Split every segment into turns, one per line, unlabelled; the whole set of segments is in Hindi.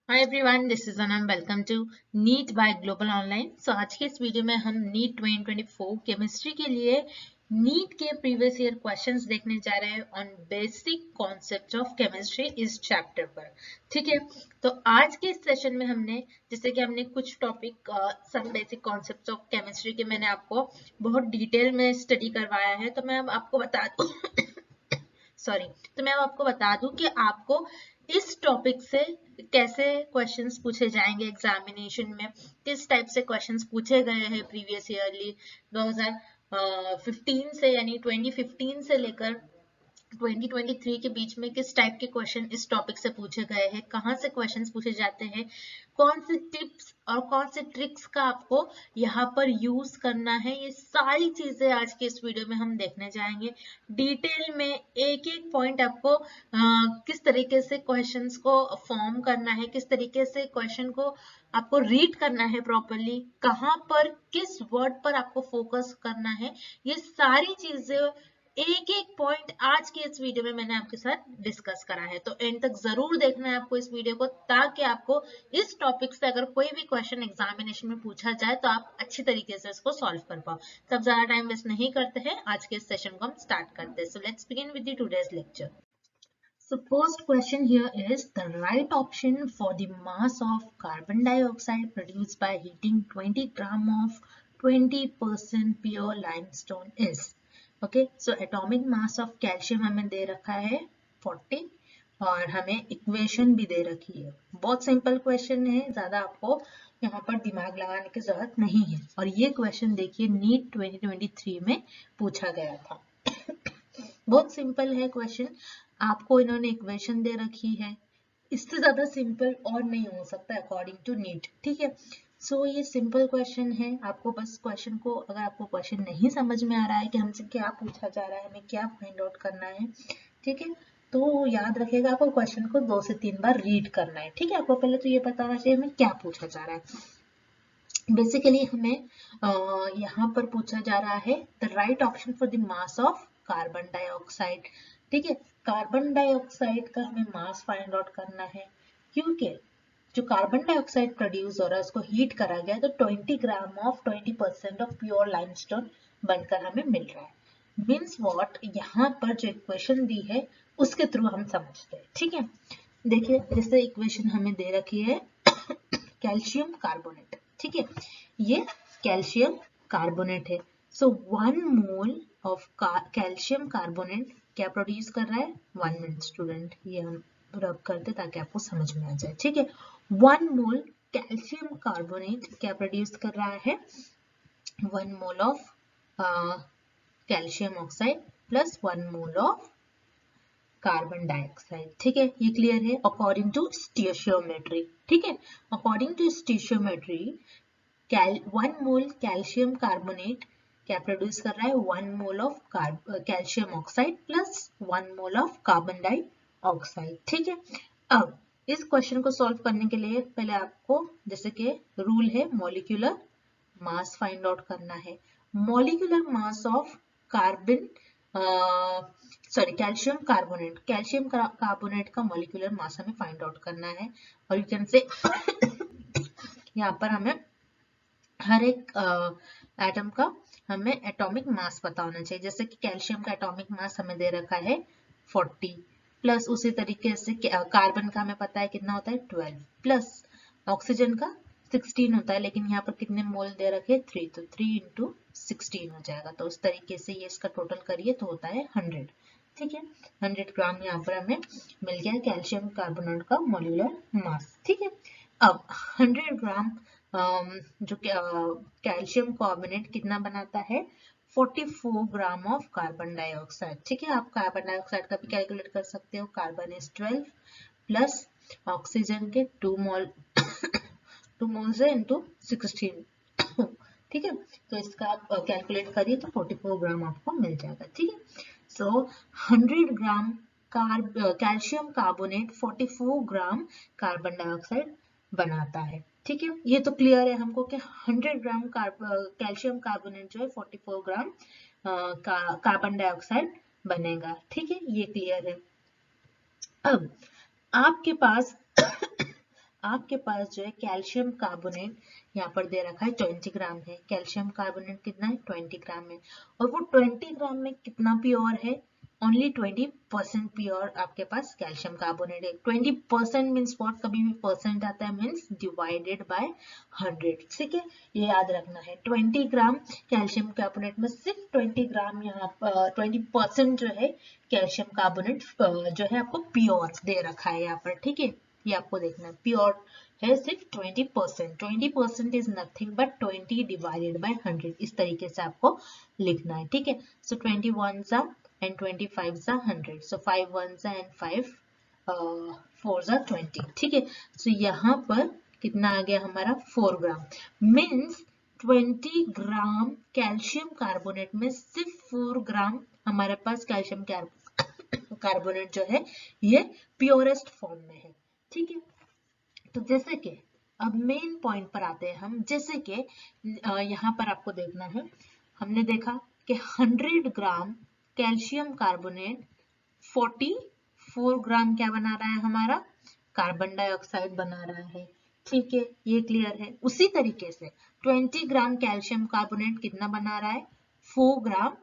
Hi everyone, this is Anam. Welcome to NEET by global online. So आज के इस वीडियो में हम नीट 2024 केमिस्ट्री के लिए नीट के प्रीवियस ईयर क्वेश्चंस देखने जा रहे हैं on basic concept of chemistry इस चैप्टर पर। ठीक है, तो आज के इस सेशन में हमने जैसे कि हमने कुछ topic some basic concept of chemistry के मैंने आपको बहुत डिटेल में स्टडी करवाया है। तो मैं अब आपको बता दूं सॉरी तो मैं अब आपको बता दूं कि आपको इस टॉपिक से कैसे क्वेश्चंस पूछे जाएंगे एग्जामिनेशन में, किस टाइप से क्वेश्चंस पूछे गए हैं प्रीवियस ईयरली 2015 से, यानी 2015 से लेकर 2023 के बीच में किस टाइप के क्वेश्चन इस टॉपिक से पूछे गए हैं, कहाँ से क्वेश्चंस पूछे जाते हैं, कौन से टिप्स और कौन से ट्रिक्स का आपको यहाँ पर यूज करना है, ये सारी चीजें आज के इस वीडियो में हम देखने जाएंगे डिटेल में। एक एक पॉइंट आपको किस तरीके से क्वेश्चंस को फॉर्म करना है, किस तरीके से क्वेश्चन को आपको रीड करना है प्रॉपरली, कहाँ पर किस वर्ड पर आपको फोकस करना है, ये सारी चीजें एक एक पॉइंट आज के इस वीडियो में मैंने आपके साथ डिस्कस करा है। तो एंड तक जरूर देखना है आपको इस वीडियो को, ताकि आपको इस टॉपिक से अगर कोई भी क्वेश्चन एग्जामिनेशन में पूछा जाए तो आप अच्छी तरीके से इसको सॉल्व कर पाओ। तब ज्यादा टाइम वेस्ट नहीं करते हैं, आज के इस सेशन को हम स्टार्ट करते हैं। So let's begin with the today's lecture. So first question here is the right option for the mass of carbon dioxide produced by heating 20 gram of 20% pure limestone is. Okay, so atomic mass of calcium हमें दे रखा है 40 और हमें इक्वेशन भी दे रखी है। बहुत सिंपल क्वेश्चन है, ज्यादा आपको यहाँ पर दिमाग लगाने की जरूरत नहीं है। और ये क्वेश्चन देखिए नीट 2023 में पूछा गया था। बहुत सिंपल है क्वेश्चन, आपको इन्होंने इक्वेशन दे रखी है, इससे ज्यादा सिंपल और नहीं हो सकता अकॉर्डिंग टू नीट। ठीक है, सो ये सिंपल क्वेश्चन है। आपको बस क्वेश्चन को, अगर आपको क्वेश्चन नहीं समझ में आ रहा है कि हमसे क्या पूछा जा रहा है, हमें क्या फाइंड आउट करना है, ठीक है, तो याद रखिएगा आपको क्वेश्चन को 2 से 3 बार रीड करना है। ठीक है, आपको पहले तो ये पता होना चाहिए हमें क्या पूछा जा रहा है। बेसिकली हमें यहाँ पर पूछा जा रहा है the right option for the mass of carbon dioxide. ठीक है, कार्बन डाइऑक्साइड का हमें मास फाइंड आउट करना है, क्योंकि जो कार्बन डाइऑक्साइड प्रोड्यूस हो रहा है उसको हीट करा गया तो 20 gram of 20% of pure limestone बनकर हमें मिल रहा है। मीन्स व्हाट, यहाँ पर जो इक्वेशन दी है उसके थ्रू हम समझते हैं। ठीक है, देखिए जैसे इक्वेशन हमें दे रखी है कैल्शियम कार्बोनेट। ठीक है, ये कैल्शियम कार्बोनेट है। सो 1 मोल ऑफ कैल्शियम कार्बोनेट क्या प्रोड्यूस कर रहा है, 1 मिनट स्टूडेंट, ये हम रब करते ताकि आपको समझ में आ जाए। ठीक है, 1 मोल कैल्शियम कार्बोनेट क्या प्रोड्यूस कर रहा है, 1 mole of calcium oxide plus 1 mole of carbon dioxide. ठीक है, ये क्लियर है अकॉर्डिंग टू स्टियोशियोमेट्री। ठीक है, according to stoichiometry 1 mole calcium carbonate क्या प्रोड्यूस कर रहा है, 1 mole of calcium oxide plus 1 mole of carbon dioxide. ठीक है, अब इस क्वेश्चन को सॉल्व करने के लिए पहले आपको जैसे कि रूल है मॉलिक्यूलर मास फाइंड आउट करना है। Molecular mass of carbon calcium carbonate, calcium carbonate का मॉलिक्यूलर मास हमें फाइंड आउट करना है। और यू कैन से यहाँ पर हमें हर एक एटम का हमें एटॉमिक मास पता होना चाहिए। जैसे कि कैल्शियम का एटॉमिक मास हमें दे रखा है 40, प्लस उसी तरीके से कार्बन का हमें पता है कितना होता है 12, प्लस ऑक्सीजन का 16 होता है, लेकिन यहाँ पर कितने मोल दे रखे 3, तो 3 इंटू 16 हो जाएगा। तो उस तरीके से ये इसका टोटल करिए तो होता है 100। ठीक है, 100 ग्राम यहाँ पर हमें मिल गया कैल्शियम कार्बोनेट का मोल्यूलर मास। ठीक है, अब 100 ग्राम जो कैल्शियम कार्बोनेट कितना बनाता है, 44 ग्राम ऑफ कार्बन डाइऑक्साइड। ठीक है, आप कार्बन डाइऑक्साइड का भी कैलकुलेट कर सकते हो, कार्बन इज 12 प्लस ऑक्सीजन के 2 मोल 2 मोल से इंटू 16। ठीक है, तो इसका आप कैलकुलेट करिए तो 44 ग्राम आपको मिल जाएगा। ठीक है, सो 100 ग्राम calcium carbonate 44 gram carbon dioxide बनाता है। ठीक है, ये तो क्लियर है हमको कि 100 ग्राम कैल्शियम कार्बोनेट जो है 44 ग्राम कार्बन डाइऑक्साइड बनेगा। ठीक है, ये क्लियर है। अब आपके पास आपके पास जो है कैल्शियम कार्बोनेट यहाँ पर दे रखा है 20 ग्राम है। कैल्शियम कार्बोनेट कितना है? 20 ग्राम है। और वो 20 ग्राम में कितना प्योर है? ओनली 20% प्योर आपके पास कैल्शियम कार्बोनेट है। 20% मीन्स व्हाट? कभी भी परसेंट आता है मीन्स डिवाइडेड बाय 100। ठीक है, ये याद रखना है। 20 ग्राम कैल्शियम कार्बोनेट में सिर्फ 20 ग्राम यहाँ पर 20% जो है कैल्शियम कार्बोनेट जो है आपको प्योर दे रखा है यहाँ पर। ठीक है, ये आपको देखना है, प्योर है सिर्फ 20%। 20% is nothing but 20 divided by 100, इस तरीके से आपको लिखना है। ठीक है, सो 20 ones are and 25 are 100, so 5 ones are and 5 4s are 20। ठीक है, सो यहाँ पर कितना आ गया हमारा? 4 ग्राम। मीन्स 20 ग्राम कैल्शियम कार्बोनेट में सिर्फ 4 ग्राम हमारे पास कैल्शियम कार्बोनेट जो है ये प्योरेस्ट फॉर्म में है। ठीक है, तो जैसे कि अब मेन पॉइंट पर आते हैं हम। जैसे कि यहाँ पर आपको देखना है, हमने देखा कि 100 ग्राम कैल्शियम कार्बोनेट 44 ग्राम क्या बना रहा है? हमारा कार्बन डाइऑक्साइड बना रहा है। ठीक है, ये क्लियर है। उसी तरीके से 20 ग्राम कैल्शियम कार्बोनेट कितना बना रहा है? 4 ग्राम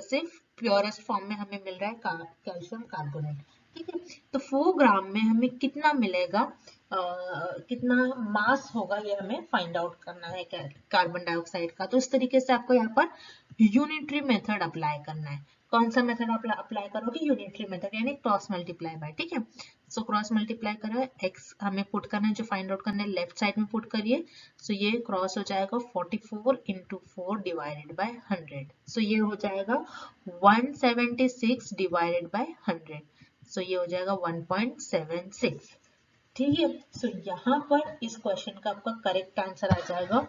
सिर्फ प्योरेस्ट फॉर्म में हमें मिल रहा है कैल्शियम कार्बोनेट। ठीक है, तो 4 ग्राम में हमें कितना मिलेगा, कितना मास होगा, ये हमें फाइंड आउट करना है कार्बन डाइऑक्साइड का। तो इस तरीके से आपको यहाँ पर यूनिटरी मेथड अप्लाई करना है। कौन सा मेथड अप्लाई करोगे? यूनिटरी मेथड, यानी क्रॉस मल्टीप्लाई बाय। ठीक है, सो क्रॉस मल्टीप्लाई करो, एक्स हमें पुट करना है, जो फाइंड आउट करना है लेफ्ट साइड में पुट करिए। सो ये क्रॉस हो जाएगा 44 into 4 डिवाइडेड बाय 100, सो ये हो जाएगा 176 डिवाइडेड बाय 100, सो ये हो जाएगा 1.76। ठीक है, सो यहाँ पर इस क्वेश्चन का आपका करेक्ट आंसर आ जाएगा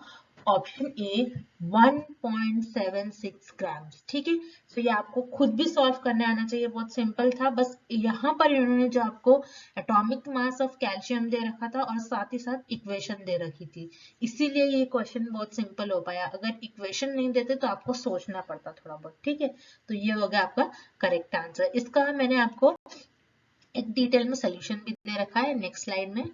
ऑप्शन ए 1.76 ग्राम। ठीक है, सो ये आपको खुद भी सॉल्व करने आना चाहिए, बहुत सिंपल था। बस यहाँ पर इन्होंने जो आपको एटॉमिक मास ऑफ कैल्शियम दे रखा था और साथ ही साथ इक्वेशन दे रखी थी, इसीलिए ये क्वेश्चन बहुत सिंपल हो पाया। अगर इक्वेशन नहीं देते तो आपको सोचना पड़ता थोड़ा बहुत। ठीक है, तो ये हो गया आपका करेक्ट आंसर। इसका मैंने आपको एक डिटेल में सोल्यूशन भी दे रखा है नेक्स्ट स्लाइड में।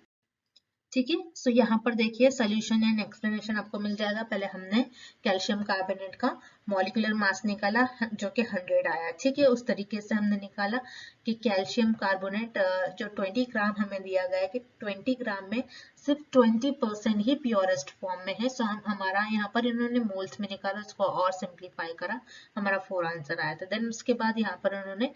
ठीक है, सो यहाँ पर देखिए सोल्यूशन एंड एक्सप्लेनेशन आपको मिल जाएगा। पहले हमने कैल्शियम कार्बोनेट का मॉलिक्यूलर मास निकाला जो कि 100 आया। ठीक है, उस तरीके से हमने निकाला कि कैल्शियम कार्बोनेट जो 20 ग्राम हमें दिया गया है कि 20 ग्राम में सिर्फ 20% ही प्योरेस्ट फॉर्म में है। सो हमारा यहाँ पर इन्होंने मोल्स में निकाला, उसको और सिंप्लीफाई करा, हमारा 4 आंसर आया था। देन उसके बाद यहाँ पर उन्होंने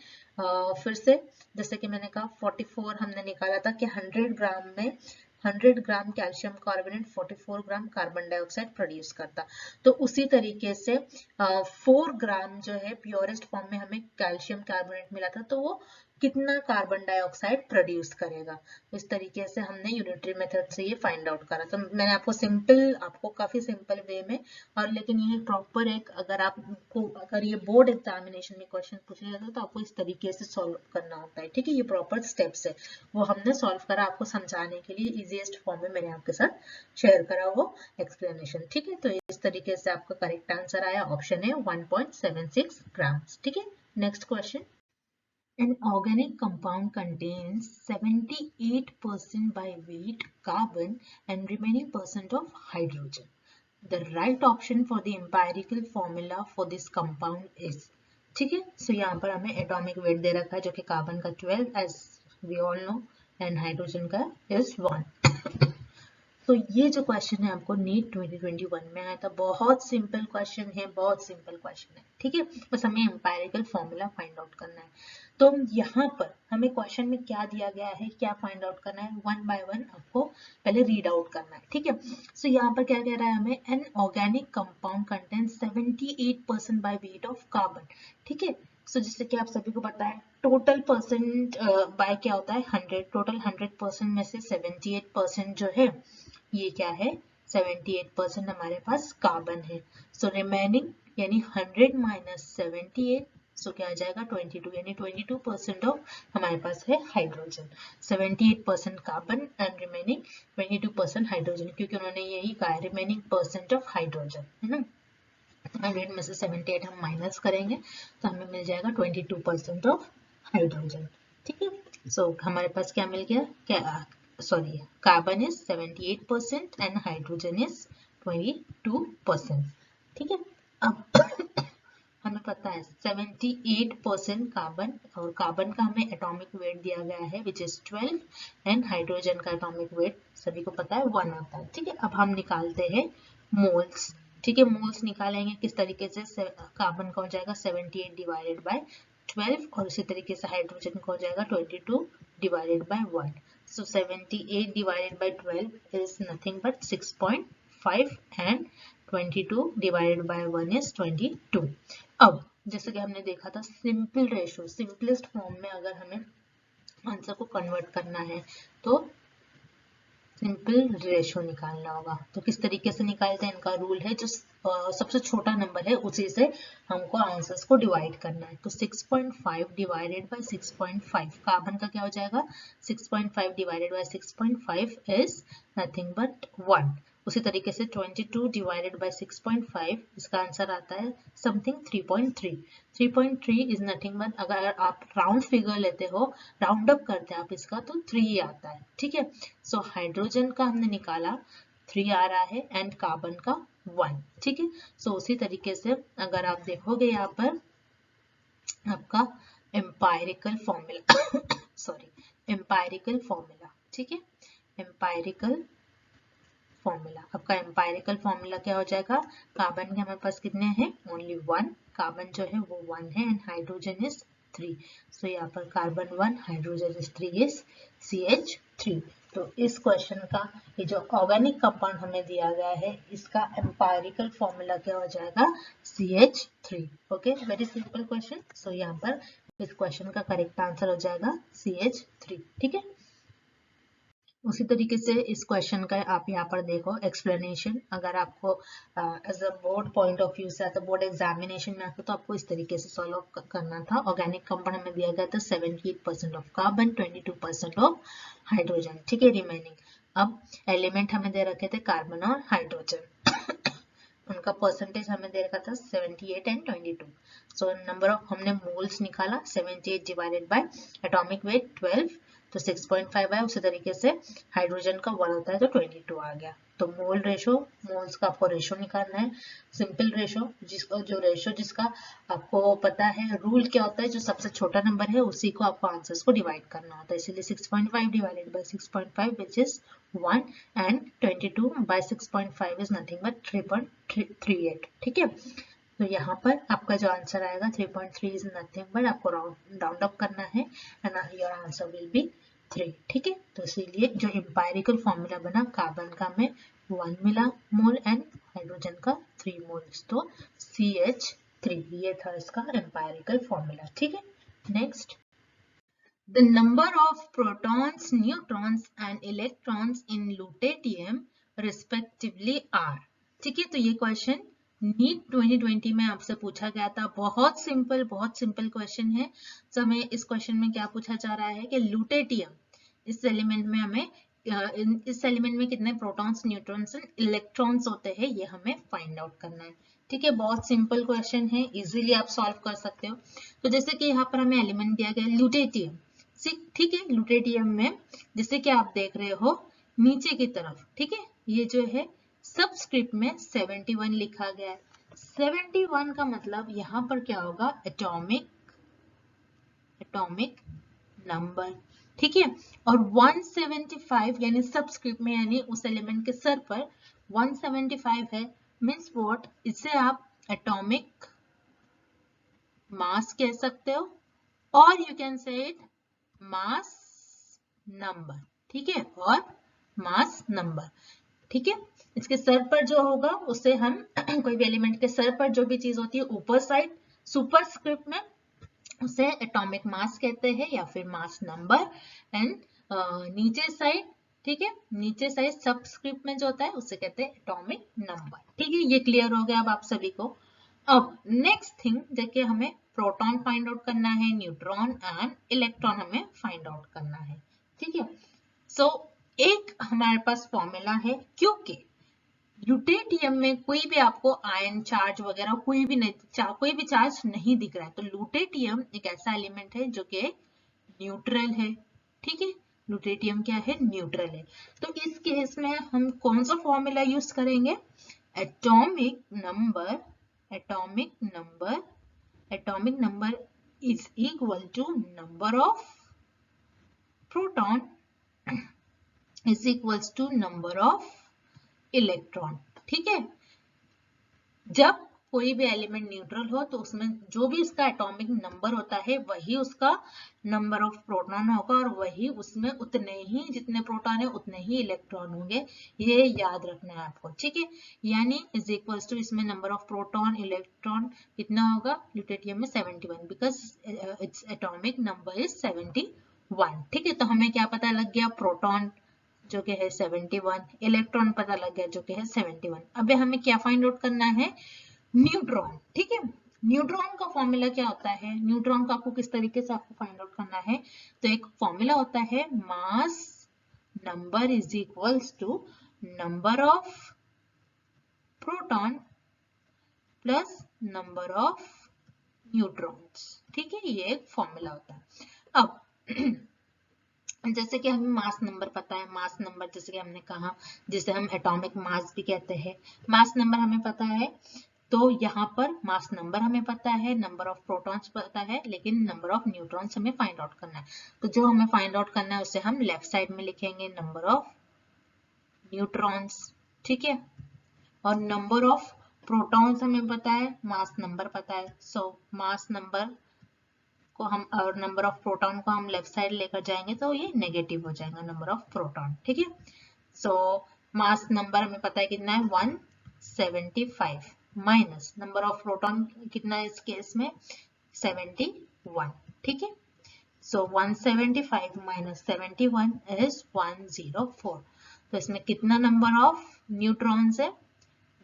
फिर से जैसे कि मैंने कहा 44 हमने निकाला था कि 100 ग्राम में 100 ग्राम calcium carbonate 44 gram carbon dioxide produce करता। तो उसी तरीके से 4 ग्राम जो है प्योरेस्ट फॉर्म में हमें कैल्शियम कार्बोनेट मिला था, तो वो कितना कार्बन डाइऑक्साइड प्रोड्यूस करेगा। इस तरीके से हमने यूनिटरी मेथड से ये फाइंड आउट करा। तो मैंने आपको काफी सिंपल वे में, और लेकिन ये प्रॉपर एक, अगर ये बोर्ड एग्जामिनेशन में क्वेश्चन पूछा जाता है तो आपको इस तरीके से सॉल्व करना होता है। ठीक है, ये प्रॉपर स्टेप्स है, वो हमने सॉल्व करा आपको समझाने के लिए। इजीएस्ट फॉर्म में मैंने आपके साथ शेयर करा वो एक्सप्लेनेशन। ठीक है, तो इस तरीके से आपका करेक्ट आंसर आया ऑप्शन है 1.76 ग्राम्स। ठीक है, next question. An organic compound contains 78% by weight carbon and remaining percent of hydrogen. The right option for the empirical formula for this compound is। ठीक है, सो यहाँ पर हमें एटॉमिक वेट दे रखा है जो कि कार्बन का 12 as we all know and hydrogen का इज 1। तो ये जो क्वेश्चन है आपको नीट 2021 में आया था। बहुत सिंपल क्वेश्चन है, बहुत सिंपल क्वेश्चन है। ठीक है, बस हमें एम्पायरिकल फॉर्मूला फाइंड आउट करना है। तो यहाँ पर हमें क्वेश्चन में क्या दिया गया है, क्या फाइंड आउट करना है, वन बाय वन आपको पहले रीड आउट करना है। ठीक है, सो यहाँ पर क्या कह रहा है हमें, an organic compound contains 78% by weight of carbon. ठीक है, सो जैसे कि आप सभी को पता है टोटल परसेंट बाय क्या होता है 100, टोटल 100% में से 78% जो है ये क्या है 78% हमारे पास कार्बन है। सो रिमेनिंग यानी 100 माइनस 78, सो क्या आ जाएगा 22, यानी 22% ऑफ हमारे पास है hydrogen. 78% carbon and remaining 22% hydrogen, क्योंकि उन्होंने यही कहा है रिमेनिंग परसेंट ऑफ हाइड्रोजन, है ना। 100 में से 78 हम माइनस करेंगे तो हमें मिल जाएगा 22% ऑफ हाइड्रोजन। ठीक है, सो हमारे पास क्या मिल गया, क्या sorry, carbon is 78% and hydrogen is 22%. ठीक है, अब हमें पता है 78% कार्बन, और कार्बन का हमें एटॉमिक वेट दिया गया है विच इज 12 एंड हाइड्रोजन का एटॉमिक वेट सभी को पता है 1 आता है। ठीक है, अब हम निकालते हैं मोल्स। ठीक है, मोल्स निकालेंगे किस तरीके से, कार्बन का हो जाएगा 78 डिवाइडेड बाय 12 और उसी तरीके से हाइड्रोजन का हो जाएगा 22 divided by 1। So 78 divided by 12 is nothing but 6.5 and 22 divided by 1 is 22। अब जैसे कि हमने देखा था सिंपल रेशो, सिंपलेस्ट फॉर्म में अगर हमें आंसर को कन्वर्ट करना है तो सिंपल रेशो निकालना होगा। तो किस तरीके से निकालते हैं, इनका रूल है जो सबसे छोटा नंबर है उसी से हमको आंसर्स को डिवाइड करना है। तो 6.5 डिवाइडेड बाय 6.5, कार्बन का क्या हो जाएगा 6.5 divided by 6.5 is nothing but 1। उसी तरीके से 22 डिवाइडेड बाय 6.5, इसका आंसर आता है समथिंग 3.3। 3.3 इज नथिंग बट, अगर आप राउंड फिगर लेते हो, राउंड अप करते हैं आप इसका, तो 3 आता है। ठीक है, सो हाइड्रोजन का हमने निकाला 3 आ रहा है एंड कार्बन का 1। ठीक है, सो उसी तरीके से अगर आप देखोगे यहाँ पर आपका empirical formula sorry, empirical formula. ठीक है, एम्पायरिकल फॉर्मूला, आपका एम्पायरिकल फॉर्मूला क्या हो जाएगा, कार्बन के हमारे पास कितने हैं, ओनली 1, कार्बन जो है वो 1 है एंड हाइड्रोजन इज 3। सो यहाँ पर carbon 1, hydrogen is 3 is CH3। तो इस क्वेश्चन का ये जो ऑर्गेनिक कंपाउंड हमें दिया गया है, इसका एम्पायरिकल फॉर्मूला क्या हो जाएगा, CH3। Okay, very simple question. So यहाँ पर इस क्वेश्चन का करेक्ट आंसर हो जाएगा CH3। ठीक है, उसी तरीके से इस क्वेश्चन का आप यहाँ पर देखो एक्सप्लेनेशन, अगर आपको as a board point of view से आता, बोर्ड एग्जामिनेशन में आता, तो आपको इस तरीके से सॉल्व करना था। ऑर्गेनिक कंपाउंड हमें दिया गया था 78% ऑफ कार्बन, 22% ऑफ हाइड्रोजन। ठीक है, रिमेनिंग अब एलिमेंट हमें दे रखे थे कार्बन और हाइड्रोजन उनका परसेंटेज हमें दे रखा था 78 एंड 22। सो नंबर ऑफ हमने मोल्स निकाला 78 डिवाइडेड बाय एटॉमिक वेट 12, तो 6.5 आया। उसी तरीके से हाइड्रोजन का 1 होता है तो 22 आ गया। तो मोल रेशो, मोल्स का आपको रेशो निकालना है, सिंपल रेशो, जिसका जो रेशो जिसका आपको पता है रूल क्या होता है, जो सबसे छोटा नंबर है उसी को आपको आंसर्स को डिवाइड करना होता है। इसीलिए 6.5 divided by 6.5 which is 1 and 22 by 6.5 is nothing but 3.38। ठीक है, तो यहाँ पर आपका जो आंसर आएगा 3.3 is nothing but आपको राउंड अप करना है and your answer will be 3। ठीक है, तो इसीलिए जो एम्पायरिकल फॉर्मूला बना, कार्बन का हमें 1 मिला मोल एंड हाइड्रोजन का 3 मोल्स, तो CH3 ये था इसका एम्पायरिकल फॉर्मूला। ठीक है, next, the number of protons, neutrons and electrons in lutetium respectively are। ठीक है, तो ये क्वेश्चन नीट 2020 में आपसे पूछा गया था। बहुत सिंपल क्वेश्चन है। तो हमें इस क्वेश्चन में क्या पूछा जा रहा है कि लुटेटियम, इस एलिमेंट में हमें इस एलिमेंट में कितने प्रोटॉन्स, न्यूट्रॉन्स एंड इलेक्ट्रॉन्स होते हैं, ये हमें फाइंड आउट करना है। ठीक है, बहुत सिंपल क्वेश्चन है, इजीली आप सॉल्व कर सकते हो। तो जैसे कि यहाँ पर हमें एलिमेंट दिया गया ल्यूटेटियम। ठीक है, ल्यूटेटियम में जैसे कि आप देख रहे हो नीचे की तरफ, ठीक है, ये जो है सबस्क्रिप्ट में 71 लिखा गया है। 71 का मतलब यहाँ पर क्या होगा, एटॉमिक नंबर। ठीक है, और 175 यानी सबस्क्रिप्ट में, यानी उस एलिमेंट के सर पर 175 है, मीन्स व्हाट, इसे आप एटॉमिक मास कह सकते हो, और you can say it mass number. ठीक है, और मास नंबर। ठीक है, इसके सर पर जो होगा उसे हम कोई भी एलिमेंट के सर पर जो भी चीज होती है ऊपर साइड सुपरस्क्रिप्ट में, उसे एटॉमिक मास कहते हैं या फिर मास नंबर। एंड नीचे साइड, ठीक है, नीचे साइड सबस्क्रिप्ट में जो होता है उसे कहते हैं एटॉमिक नंबर। ठीक है, ये क्लियर हो गया अब आप सभी को। अब नेक्स्ट थिंग देखिए, हमें प्रोटॉन फाइंड आउट करना है, न्यूट्रॉन एंड इलेक्ट्रॉन हमें फाइंड आउट करना है। ठीक है, सो एक हमारे पास फॉर्मूला है, क्योंकि ल्यूटेटियम में कोई भी आपको आयन चार्ज वगैरह कोई भी चार्ज नहीं दिख रहा है। तो ल्यूटेटियम एक ऐसा एलिमेंट है जो कि न्यूट्रल है। ठीक है, ल्यूटेटियम क्या है, न्यूट्रल है। तो इस केस में हम कौन सा फॉर्मूला यूज करेंगे, atomic number, atomic number, atomic number is equal to number of proton is equals to number of electron. ठीक है, जब कोई भी एलिमेंट न्यूट्रल हो तो उसमें जो भी इसका एटॉमिक नंबर होता है वही उसका नंबर ऑफ प्रोटॉन होगा, और वही उसमें उतने ही जितने प्रोटॉन है उतने ही इलेक्ट्रॉन होंगे, ये याद रखना है आपको। ठीक है, यानी इज इक्वल्स टू इसमें नंबर ऑफ प्रोटॉन इलेक्ट्रॉन कितना होगा, ल्यूटेटियम में 71, because its atomic number is 71। ठीक है, तो हमें क्या पता लग गया, प्रोटॉन जो कि है 71, इलेक्ट्रॉन पता लग गया जो कि है 71। अब हमें क्या फाइंड आउट करना है, न्यूट्रॉन। ठीक है, न्यूट्रॉन का फॉर्मूला क्या होता है, न्यूट्रॉन का आपको किस तरीके से आपको फाइंड आउट करना है, तो एक फॉर्मूला होता है mass number is equals to number of proton plus number of neutrons. ठीक है, ये एक फॉर्मूला होता है। अब जैसे कि हमें मास नंबर पता है, मास नंबर जैसे कि हमने कहा, जिसे हम एटॉमिक मास भी कहते हैं, मास नंबर हमें पता है, तो यहाँ पर मास नंबर हमें पता है, नंबर ऑफ प्रोटॉन्स पता है, लेकिन नंबर ऑफ न्यूट्रॉन्स हमें फाइंड आउट करना है। तो जो हमें फाइंड आउट करना है उसे हम लेफ्ट साइड में लिखेंगे, नंबर ऑफ न्यूट्रॉन्स। ठीक है, और नंबर ऑफ प्रोटॉन्स हमें पता है, मास नंबर पता है, सो मास नंबर को हम और नंबर ऑफ प्रोटॉन को हम लेफ्ट साइड लेकर जाएंगे तो ये नेगेटिव हो जाएगा, नंबर ऑफ प्रोटॉन। ठीक है, सो मास नंबर हमें पता है कितना है, 175, माइनस नंबर ऑफ प्रोटॉन कितना है इस केस में, 71। ठीक है, सो 175 माइनस 71 इज 104। तो इसमें कितना नंबर ऑफ न्यूट्रॉन्स है,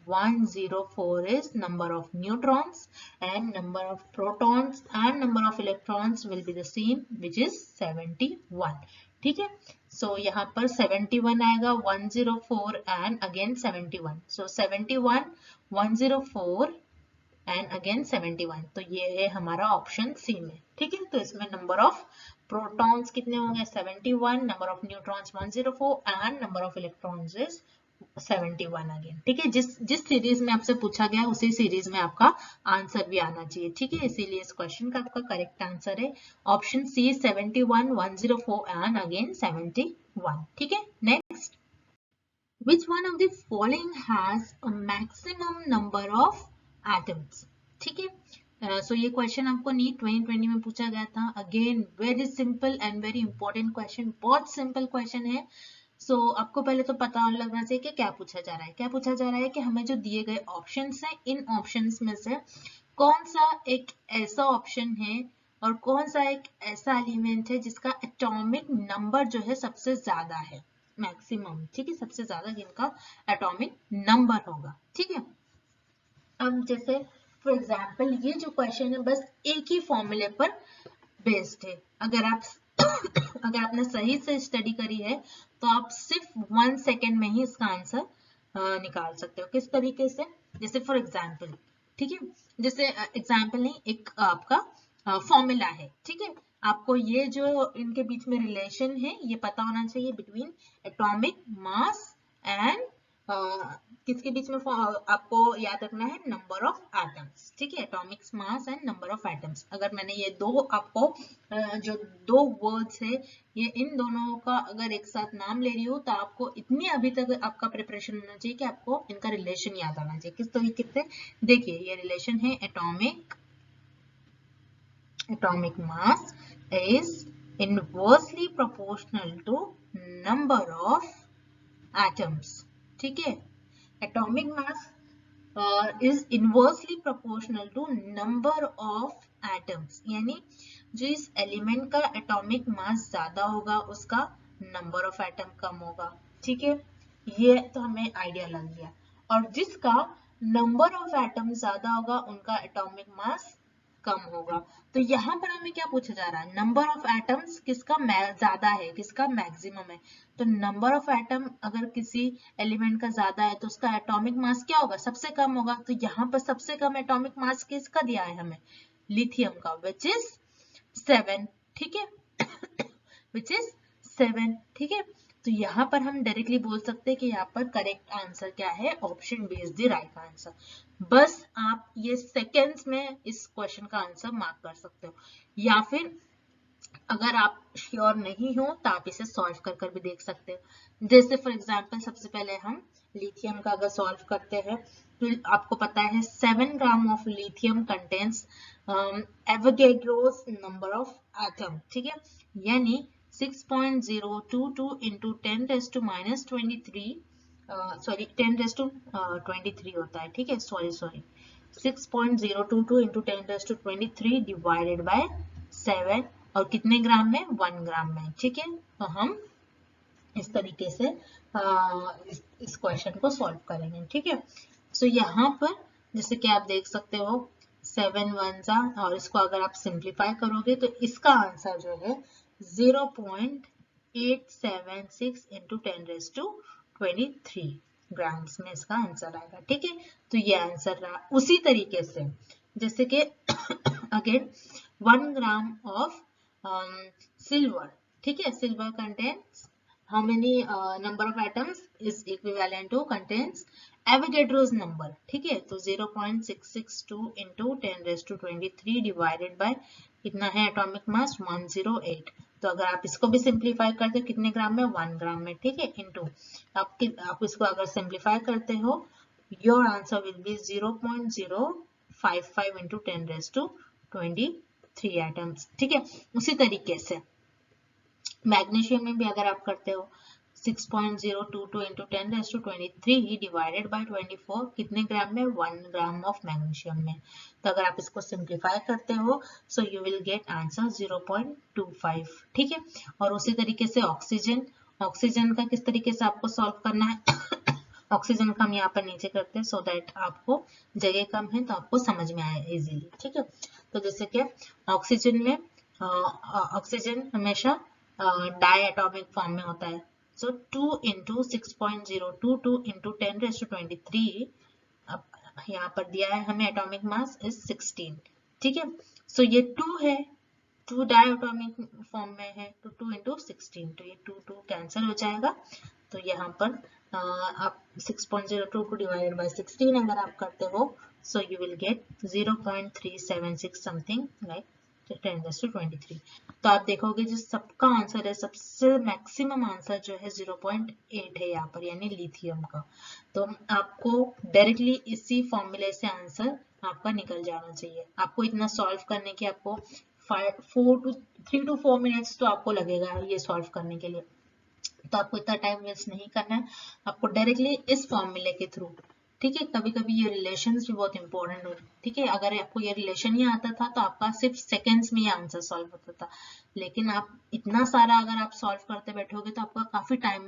104 is number of neutrons, and number of protons and number of electrons will be the same, which is 71. ठीक है, so यहाँ पर 71 आएगा, 104 and again 71, so 71, 104 and again 71, तो ये है हमारा ऑप्शन सी में। ठीक है, तो इसमें नंबर ऑफ प्रोटॉन्स कितने होंगे, 71, number of neutrons 104 and number of electrons is 71 again. ठीक है, जिस सीरीज में आपसे पूछा गया उसी सीरीज में आपका आंसर भी आना चाहिए। ठीक है, इसीलिए इस क्वेश्चन का आपका करेक्ट आंसर है ऑप्शन सी, 71, 104 एंड अगेन 71। ठीक है, next, which one of the following has a maximum number of atoms? ठीक है, सो ये क्वेश्चन आपको नीट 2020 में पूछा गया था। Again very simple and very important question, बहुत सिंपल क्वेश्चन है। सो आपको पहले तो पता लगना चाहिए कि क्या पूछा जा रहा है। क्या पूछा जा रहा है कि हमें जो दिए गए ऑप्शंस हैं, इन ऑप्शंस में से कौन सा एक ऐसा ऑप्शन है और कौन सा एक ऐसा एलिमेंट है जिसका एटॉमिक नंबर जो है सबसे ज्यादा है, मैक्सिमम। ठीक है, सबसे ज्यादा जिनका एटॉमिक नंबर होगा। ठीक है, अब जैसे फॉर एग्जाम्पल ये जो क्वेश्चन है बस एक ही फॉर्मूले पर बेस्ड है। अगर आपने सही से स्टडी करी है तो आप सिर्फ 1 सेकेंड में ही इसका आंसर निकाल सकते हो। किस तरीके से, जैसे फॉर एग्जाम्पल, ठीक है, जैसे एग्जाम्पल नहीं, एक आपका फॉर्मूला है। ठीक है, आपको ये जो इनके बीच में रिलेशन है ये पता होना चाहिए बिटवीन एटॉमिक मास एंड किसके बीच में आपको याद रखना है, नंबर ऑफ एटम्स। ठीक है, atomic mass and number of atoms. अगर मैंने ये दो आपको जो दो वर्ड्स है, ये इन दोनों का अगर एक साथ नाम ले रही हूँ तो आपको इतनी अभी तक आपका प्रिपरेशन होना चाहिए कि आपको इनका रिलेशन याद आना चाहिए। किस तरीके से, देखिए ये रिलेशन है, atomic mass is inversely proportional to number of atoms। ठीक है, atomic mass is inversely proportional to number of atoms, यानी जो इस एलिमेंट का एटॉमिक मास ज्यादा होगा उसका नंबर ऑफ एटम कम होगा। ठीक है, ये तो हमें आइडिया लग गया। और जिसका नंबर ऑफ एटम ज्यादा होगा उनका एटॉमिक मास कम होगा। तो यहाँ पर हमें क्या पूछा जा रहा है, नंबर ऑफ एटम्स किसका ज्यादा है, किसका मैक्सिमम है। तो नंबर ऑफ एटम अगर किसी एलिमेंट का ज्यादा है तो उसका एटॉमिक मास क्या होगा, सबसे कम होगा। तो यहाँ पर सबसे कम एटॉमिक मास किसका दिया है हमें, लिथियम का, विच इज 7। ठीक है, विच इज 7, ठीक है। तो यहाँ पर हम डायरेक्टली बोल सकते हैं कि यहाँ पर करेक्ट आंसर क्या है, option B is the right answer. बस आप ये सेकेंड्स में इस क्वेश्चन का आंसर मार्क कर सकते हो, या फिर अगर आप श्योर नहीं हो तो आप इसे सॉल्व कर कर भी देख सकते हो। जैसे फॉर एग्जांपल सबसे पहले हम लिथियम का अगर सॉल्व करते हैं तो आपको पता है 7 gram of lithium contains Avogadro's number of atom, ठीक है, यानी 6.022 into 10 raised to minus 23, sorry 10 raised to 23 होता है, ठीक है, sorry 6.022 into 10 raised to 23 divided by 7, और कितने ग्राम में, 1 ग्राम में, ठीक है। तो हम इस तरीके से इस क्वेश्चन को सॉल्व करेंगे, ठीक है। सो यहाँ पर जैसे कि आप देख सकते हो 7 1 और इसको अगर आप सिंप्लीफाई करोगे तो इसका आंसर जो है 0.876 into 10 raised to 23 ग्राम्स में इसका आंसर आएगा, ठीक है। तो ये आंसर रहा। उसी तरीके से जैसे कि अगेन 1 ग्राम ऑफ silver, ठीक है, silver contains how many number of atoms is equivalent to contains Avogadro's number, ठीक है। तो 0.662 into 10 raised to 23 divided by कितना है एटॉमिक मास 108। तो अगर आप इसको भी सिंप्लीफाई करते हो कितने ग्राम में, 1 ग्राम में, ठीक है, इनटू आप इसको अगर सिंप्लीफाई करते हो your answer will be 0.055 into 10 raised to 23 atoms, ठीक है। उसी तरीके से मैग्नीशियम में भी अगर आप करते हो 6.022 into 10 raised to 23 divided by 24 कितने ग्राम में, 1 ग्राम ऑफ मैग्नीशियम में। तो अगर आप इसको सिंप्लीफाई करते हो so you will get answer 0.25, ठीक है। और उसी तरीके से ऑक्सीजन का किस तरीके से आपको सॉल्व करना है ऑक्सीजन का हम यहाँ पर नीचे करते हैं सो दैट आपको जगह कम है तो आपको समझ में आए इजीली, ठीक है। तो जैसे कि ऑक्सीजन में ऑक्सीजन हमेशा डाई एटॉमिक फॉर्म में होता है, सो 2 into 6.022 into 10 raised to 23, अब यहाँ पर दिया है हमें एटॉमिक मास इज 16, ठीक है। सो ये 2 है, 2 डाई एटॉमिक फॉर्म में है तो 2 into 16, तो ये 2 कैंसिल हो जाएगा। तो यहाँ पर आप 6.02 को डिवाइडेड बाय 16 अगर आप करते हो so you will get 0.376 something like 10 raised to 23। तो आप देखोगे जो सबका आंसर है, सबसे मैक्सिमम आंसर जो है 0.8 है यहाँ पर, यानी लिथियम का। तो आपको डायरेक्टली इसी फॉर्मूले से आंसर आपका निकल जाना चाहिए। आपको इतना सॉल्व करने की आपको 3 to 4 मिनट्स तो आपको लगेगा ये सॉल्व करने के लिए, तो आपको इतना टाइम वेस्ट नहीं करना है, आपको डायरेक्टली इस फॉर्मूले के थ्रू, ठीक है। कभी कभी ये रिलेशंस भी बहुत इंपॉर्टेंट होते, ठीक है। अगर आपको ये रिलेशन ही आता था तो आपका सिर्फ सेकेंड्स में ये आंसर सॉल्व होता था, लेकिन आप इतना सारा अगर आप सॉल्व करते बैठोगे तो आपका काफी टाइम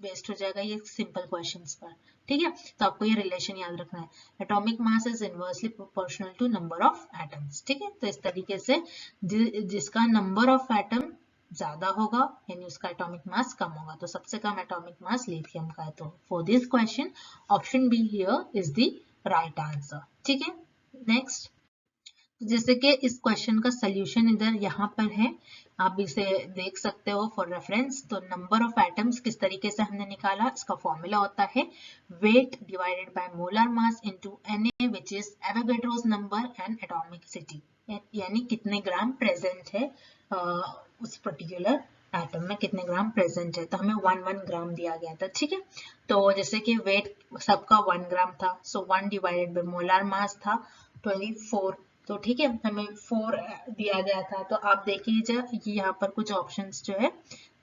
वेस्ट हो जाएगा ये सिंपल क्वेश्चंस पर, ठीक है। तो आपको ये रिलेशन याद रखना है, atomic mass is inversely proportional to number of atoms, ठीक है। तो इस तरीके से जिसका नंबर ऑफ एटम ज्यादा होगा यानी उसका एटॉमिक मास कम होगा, तो सबसे कम एटॉमिक मास लिथियम का है। तो for this question option be here is the right answer, ठीक है। नेक्स्ट, जैसे कि इस क्वेश्चन का सोल्यूशन इधर यहाँ पर है, आप इसे देख सकते हो फॉर रेफरेंस। तो नंबर ऑफ एटम्स किस तरीके से हमने निकाला, इसका फॉर्मूला होता है weight divided by molar mass into Na which is Avogadro's number and atomicity, यानी कितने ग्राम प्रेजेंट है उस पर्टिकुलर एटम में, कितने ग्राम प्रेजेंट है। तो हमें 1 ग्राम दिया गया था, ठीक है। तो जैसे कि वेट सबका 1 ग्राम था, सो 1 डिवाइडेड बाय मोलर मास था 24, तो ठीक है हमें 4 दिया गया था। तो आप देखिए यहाँ पर कुछ ऑप्शंस जो है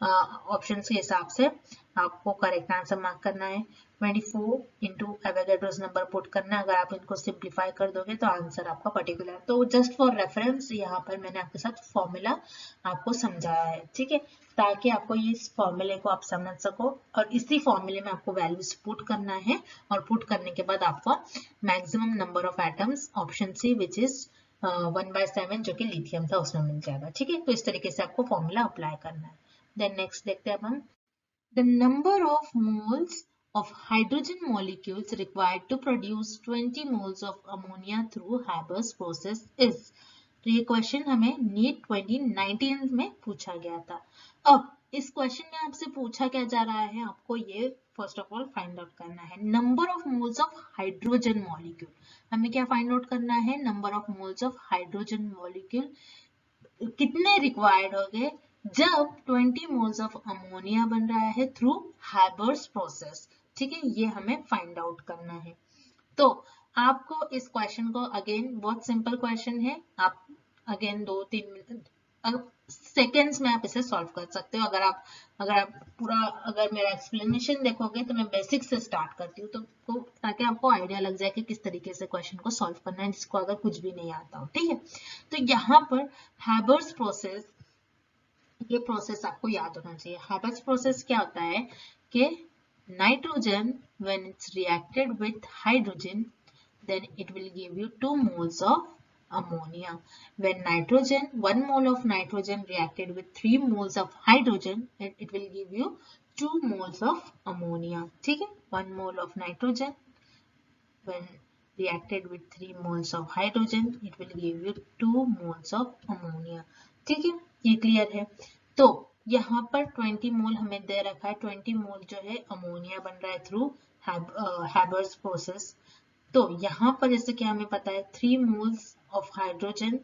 ऑप्शंस के हिसाब से आपको करेक्ट आंसर मार्क करना है। 24 इंटू एवोगैड्रोस नंबर पुट करना है, अगर आप इनको सिंप्लीफाई कर दोगे तो आंसर आपका पर्टिकुलर। तो जस्ट फॉर रेफरेंस यहाँ पर मैंने आपके साथ फॉर्मूला आपको समझाया है, ठीक है, ताकि आपको ये इस फॉर्मूले को आप समझ सको, और इसी फॉर्मूले में आपको वैल्यूज पुट करना है, और पुट करने के बाद आपको maximum number of atoms option C which is 1/7 जो कि लिथियम था उसमें मिल जाएगा, ठीक है। तो इस तरीके से आपको फॉर्मूला अप्लाई करना है। देन नेक्स्ट देखते हैं अब हम, the number of moles of hydrogen molecules required to produce 20 moles of ammonia through Haber's process is। तो ये क्वेश्चन हमें नीट 2019 में पूछा गया था। अब इस क्वेश्चन में आपसे पूछा क्या जा रहा है, आपको ये first of all find out करना है number of moles of hydrogen molecule. हमें क्या फाइंड आउट करना है, number of moles of hydrogen molecule कितने रिक्वायर्ड होंगे जब 20 मोल्स ऑफ अमोनिया बन रहा है थ्रू हैबर्स प्रोसेस। ठीक है, ये हमें फाइंड आउट करना है। तो आपको इस क्वेश्चन को अगेन, बहुत सिंपल क्वेश्चन है, आप अगेन 2-3 सेकेंड्स में आप इसे सॉल्व कर सकते हो। अगर आप पूरा अगर मेरा एक्सप्लेनेशन देखोगे तो मैं बेसिक से स्टार्ट करती हूँ, तो ताकि आपको आइडिया लग जाए कि किस तरीके से क्वेश्चन को सॉल्व करना है, जिसको अगर कुछ भी नहीं आता हो। ठीक है, तो यहाँ पर हैबर्स प्रोसेस, ये प्रोसेस आपको याद होना चाहिए। हैबर्स प्रोसेस क्या होता है कि nitrogen when it's reacted with hydrogen then it will give you 2 moles of ammonia. When nitrogen, 1 mole of nitrogen reacted with 3 moles of hydrogen, it will give you 2 moles of ammonia. ठीक है, 1 mole of nitrogen when reacted with 3 moles of hydrogen, it will give you 2 moles of ammonia. ठीक है, ये क्लियर है। तो यहाँ पर 20 मोल हमें दे रखा है, 20 मोल जो है अमोनिया बन रहा है थ्रू हैबर्स प्रोसेस। तो यहाँ पर जैसे कि हमें पता है 3 मोल्स ऑफ हाइड्रोजन,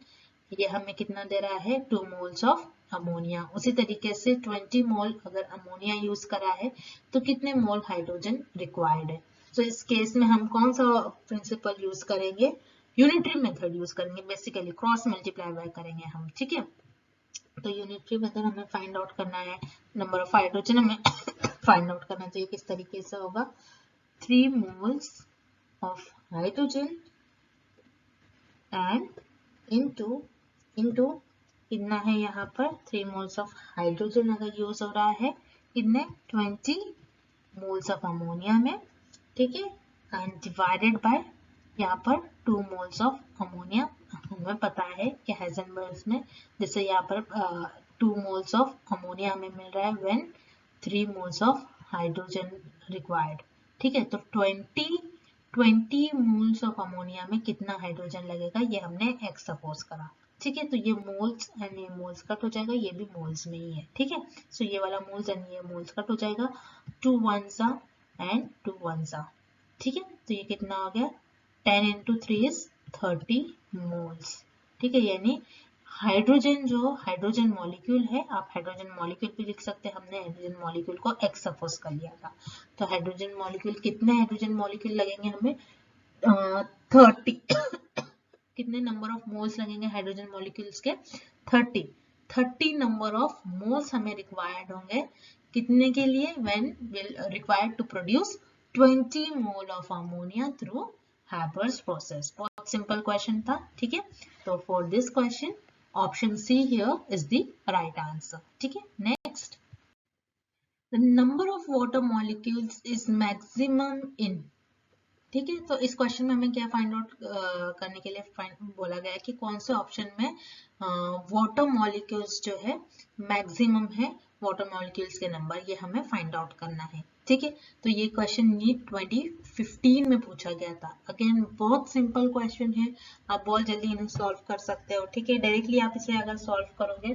ये हमें कितना दे रहा है, 2 मोल्स ऑफ अमोनिया। उसी तरीके से 20 मोल अगर अमोनिया यूज करा है तो कितने मोल हाइड्रोजन रिक्वायर्ड है। तो इस केस में हम कौन सा प्रिंसिपल यूज करेंगे, यूनिटरी मेथड यूज करेंगे, बेसिकली क्रॉस मल्टीप्लाई बाय करेंगे हम। ठीक है, तो यूनिटरी मेथड हमें फाइंड आउट करना है, नंबर ऑफ हाइड्रोजन हमें फाइंड आउट करना चाहिए। किस तरीके से होगा, 3 moles of hydrogen and into कितना है यहाँ पर, 3 moles of hydrogen अगर यूज हो रहा है, कितने 20 moles of ammonia में। ठीक है, and divided by यहाँ पर 2 moles of ammonia। हमें पता है कि हाइजेनबर्ग में जैसे यहाँ पर 2 moles of ammonia हमें मिल रहा है when 3 moles of hydrogen required। ठीक है, तो 20 मोल्स ऑफ अमोनिया में कितना हाइड्रोजन लगेगा, ये हमने x सपोज करा। ठीक है, तो ये मोल्स एंड ये मोल्स कट हो जाएगा, ये भी मोल्स में ही है। ठीक है, सो ये वाला मोल्स एंड ये मोल्स कट हो जाएगा, 2 1s एंड 2 1s। ठीक है, तो ये कितना हो गया, 10 into 3 is 30 मोल्स। ठीक है, यानी हाइड्रोजन जो हाइड्रोजन मॉलिक्यूल है, आप हाइड्रोजन मॉलिक्यूल भी लिख सकते हैं, हमने हाइड्रोजन मॉलिक्यूल को x सपोज कर लिया था। तो हाइड्रोजन मॉलिक्यूल, कितने हाइड्रोजन मॉलिक्यूल लगेंगे हमें, 30 कितने नंबर ऑफ मोल्स लगेंगे हाइड्रोजन मॉलिक्यूल्स के, 30 नंबर ऑफ मोल्स हमें रिक्वायर्ड होंगे कितने के लिए, when will required to produce 20 mole of ammonia through Haber's process. बहुत सिंपल क्वेश्चन था। ठीक है, तो for this question option C here is the right answer. ठीक है, next, the number of water molecules is maximum in. ठीक है, तो इस क्वेश्चन में हमें क्या फाइंड आउट करने के लिए बोला गया है कि कौन से ऑप्शन में वाटर मॉलिक्यूल्स जो है मैक्सिमम है, वाटर मॉलिक्यूल्स के नंबर, ये हमें फाइंड आउट करना है। ठीक है, तो ये क्वेश्चन नीट 2015 में पूछा गया था। अगेन बहुत सिंपल क्वेश्चन है, आप बहुत जल्दी इन्हें सॉल्व कर सकते हो। ठीक है, डायरेक्टली आप इसे अगर सॉल्व करोगे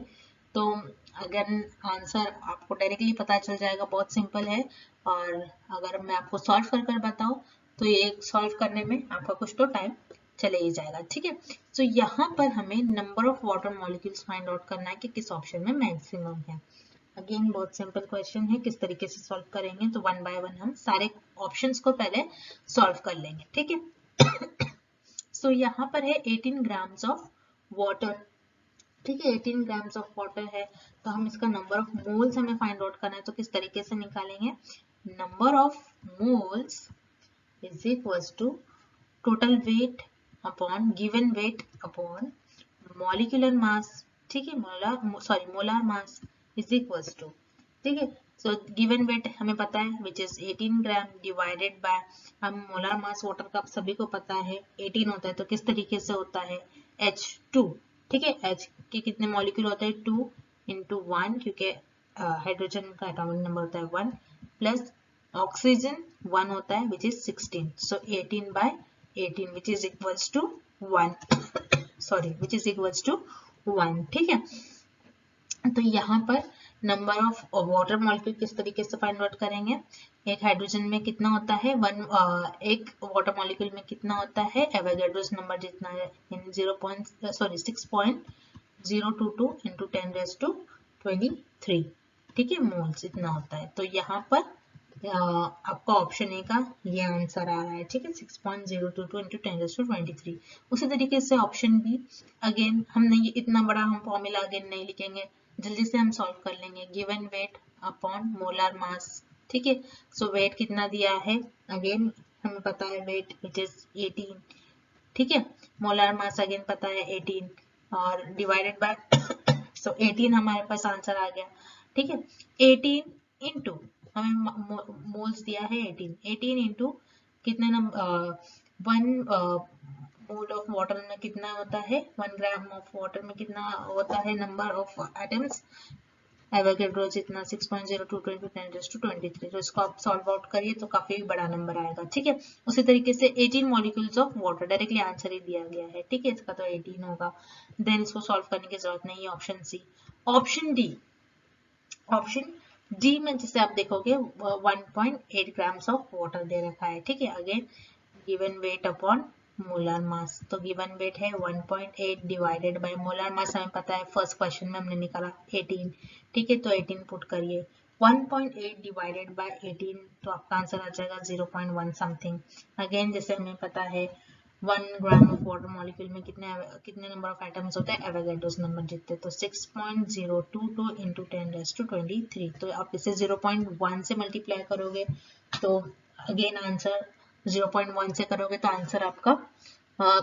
तो अगर आंसर आपको डायरेक्टली पता चल जाएगा, बहुत सिंपल है। और अगर मैं आपको सॉल्व कर कर बताऊं तो ये सॉल्व करने में आपका कुछ तो टाइम चले ही जाएगा। ठीक है, तो यहाँ पर हमें number of water molecules find out करना है कि किस ऑप्शन में मैक्सिमम है। अगेन बहुत सिंपल क्वेश्चन है, किस तरीके से सॉल्व करेंगे, तो 1 बाय 1 हम सारे ऑप्शंस को पहले सॉल्व कर लेंगे। ठीक है, सो यहाँ पर है 18 ग्राम्स ऑफ वाटर। ठीक है, 18 ग्राम्स ऑफ वाटर है, तो हम इसका नंबर ऑफ मोल्स हमें फाइंड आउट करना है। तो किस तरीके से निकालेंगे, number of moles is equals to total weight upon given weight upon molecular mass। ठीक है, molar mass is equals to, ठीक है, सो गिवन वेट हमें पता है which is 18 gram divided by, हम मोलर मास वाटर का सबी को पता है 18 होता है, तो किस तरीके से होता है H2। ठीक है, H के कितने मॉलिक्यूल होते हैं, 2 into 1, क्योंकि हाइड्रोजन का एटॉमिक नंबर होता है 1, प्लस ऑक्सीजन 1 होता है which is 16, so 18 by 18 which is equals to 1 sorry which is equals to 1। ठीक है, तो यहाँ पर नंबर ऑफ वाटर मॉलिक्यूल किस तरीके से फाइंड आउट करेंगे, एक हाइड्रोजन में कितना होता है, एक वाटर मॉलिक्यूल में कितना होता है, एवोगाड्रोस नंबर जितना है, 6.022 इंटू 10⁻23, ठीक है, मोल्स इतना होता है। तो यहाँ पर आपका ऑप्शन ए का ये आंसर आ रहा है, ठीक है, 6.022 इंटू 10⁻23। उसी तरीके से ऑप्शन बी, अगेन हमने ये इतना बड़ा हम फॉर्मूला अगेन नहीं लिखेंगे, जल्दी से हम सॉल्व कर लेंगे। Given weight upon molar mass, ठीक है, सो वेट कितना दिया है, अगेन हमें पता है वेट इट इज 18, ठीक है, मोलर मास अगेन पता है 18 और डिवाइडेड बाय सो 18 हमारे पास आंसर आ गया, ठीक है। 18 इंटू हमें मोल्स दिया है 18 इंटू कितने नंबर 1 मोल ऑफ वाटर में कितना होता है, 1 ग्राम ऑफ वाटर में कितना होता है नंबर ऑफ एटम्स, एवोगाड्रो जितना 6.022 इंटू 10⁻23। तो इसको आप सॉल्व आउट करिए तो काफी बड़ा नंबर आएगा, ठीक है। उसी तरीके से 18 molecules of water, directly answer ही दिया गया है, ठीक है, इसका तो 18 होगा, देन इसको सॉल्व करने की जरूरत नहीं है, ऑप्शन सी। ऑप्शन डी में जैसे आप देखोगे 1.8 ग्राम्स ऑफ वाटर दे रखा है, ठीक है, again given weight upon molar mass, तो गिवन वेट है 1.8 डिवाइडेड बाय मोलर मास, हमें पता है फर्स्ट क्वेश्चन में हमने निकाला 18, ठीक है, तो 18 पुट करिए, 1.8 डिवाइडेड बाय 18 तो आपका आंसर आ जाएगा 0.1 समथिंग। अगेन जैसे हमें पता है 1 ग्राम ऑफ वाटर मॉलिक्यूल में कितने नंबर ऑफ एटम्स होते हैं, एवोगाड्रोस नंबर जितने, तो 6.022 इंटू 10⁻23, तो आप इसे 0.1 से मल्टीप्लाई करोगे तो अगेन आंसर 0.1 से करोगे तो आंसर आपका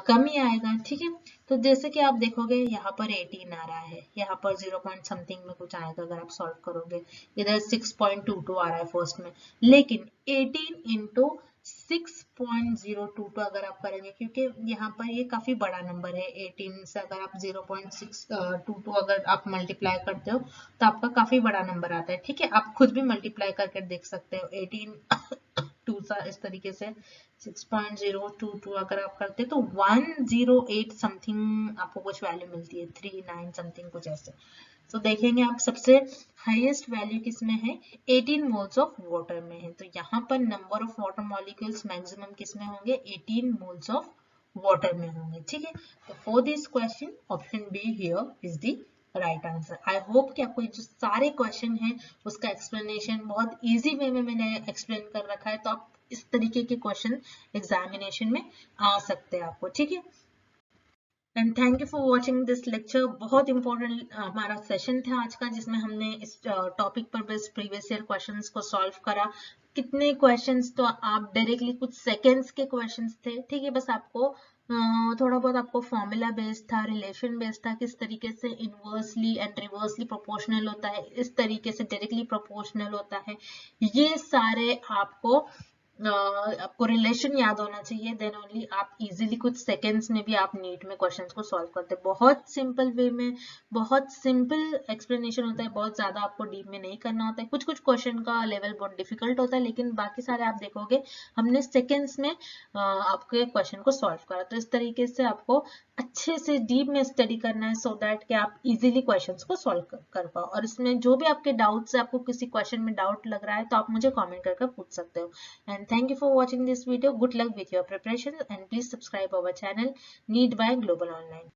कम ही आएगा, ठीक है। तो जैसे कि आप देखोगे यहाँ पर 18 आ रहा है, यहाँ पर 0 पॉइंट समथिंग में कुछ आएगा अगर आप सॉल्व करोगे, इधर 6.22 आ रहा है फर्स्ट में, लेकिन 18 इंटू 6.022 अगर आप करेंगे, क्योंकि यहाँ पर ये काफी बड़ा नंबर है, 18 से अगर आप 0.622 अगर आप मल्टीप्लाई करते हो तो आपका काफी बड़ा नंबर आता है, ठीक है, आप खुद भी मल्टीप्लाई करके देख सकते हो, 18 2 सा इस तरीके से 6.022 अगर आप करते तो 108 समथिंग आपको कुछ वैल्यू मिलती है, 39 समथिंग कुछ ऐसे। तो देखेंगे आप सबसे हाईएस्ट वैल्यू किसमें है, 18 मोल्स ऑफ वाटर में है, तो यहाँ पर number of water molecules maximum किसमें होंगे, 18 मोल्स ऑफ वाटर में होंगे, ठीक है। तो for this question option be here is the right answer. I hope कि आपको जो सारे क्वेश्चन हैं उसका एक्सप्लेनेशन बहुत इजी वे में मैंने एक्सप्लेन कर रखा है, तो आप इस तरीके के क्वेश्चन एग्जामिनेशन में आ सकते हैं आपको, ठीक है। And thank you for watching this lecture. बहुत इंपॉर्टेंट हमारा सेशन था आज का, जिसमें हमने इस टॉपिक पर बेस्ड प्रीवियस ईयर क्वेश्चंस को सॉल्व करा। कितने क्वेश्चंस तो आप डायरेक्टली कुछ सेकेंड्स के क्वेश्चंस थे, ठीक है, बस आपको थोड़ा बहुत आपको फॉर्मूला बेस्ड था, रिलेशन बेस्ड था, किस तरीके से इनवर्सली एंड रिवर्सली प्रोपोर्शनल होता है, इस तरीके से डायरेक्टली प्रोपोर्शनल होता है, ये सारे आपको रिलेशन याद होना चाहिए, देन ओनली आप इजीली कुछ सेकंड्स में भी आप नीट में क्वेश्चंस को सॉल्व करते हैं। बहुत सिंपल वे में, बहुत सिंपल एक्सप्लेनेशन होता है, बहुत ज्यादा आपको डीप में नहीं करना होता है। कुछ कुछ क्वेश्चन का लेवल बहुत डिफिकल्ट होता है, लेकिन बाकी सारे आप देखोगे हमने सेकंड्स में आपके क्वेश्चन को सॉल्व करा। तो इस तरीके से आपको अच्छे से डीप में स्टडी करना है, सो दैट कि आप इजीली क्वेश्चंस को सॉल्व कर पाओ। और इसमें जो भी आपके डाउट्स है, आपको किसी क्वेश्चन में डाउट लग रहा है तो आप मुझे कमेंट करके पूछ सकते हो। And thank you for watching this video. Good luck with your preparations and please subscribe our channel Need by Global Online.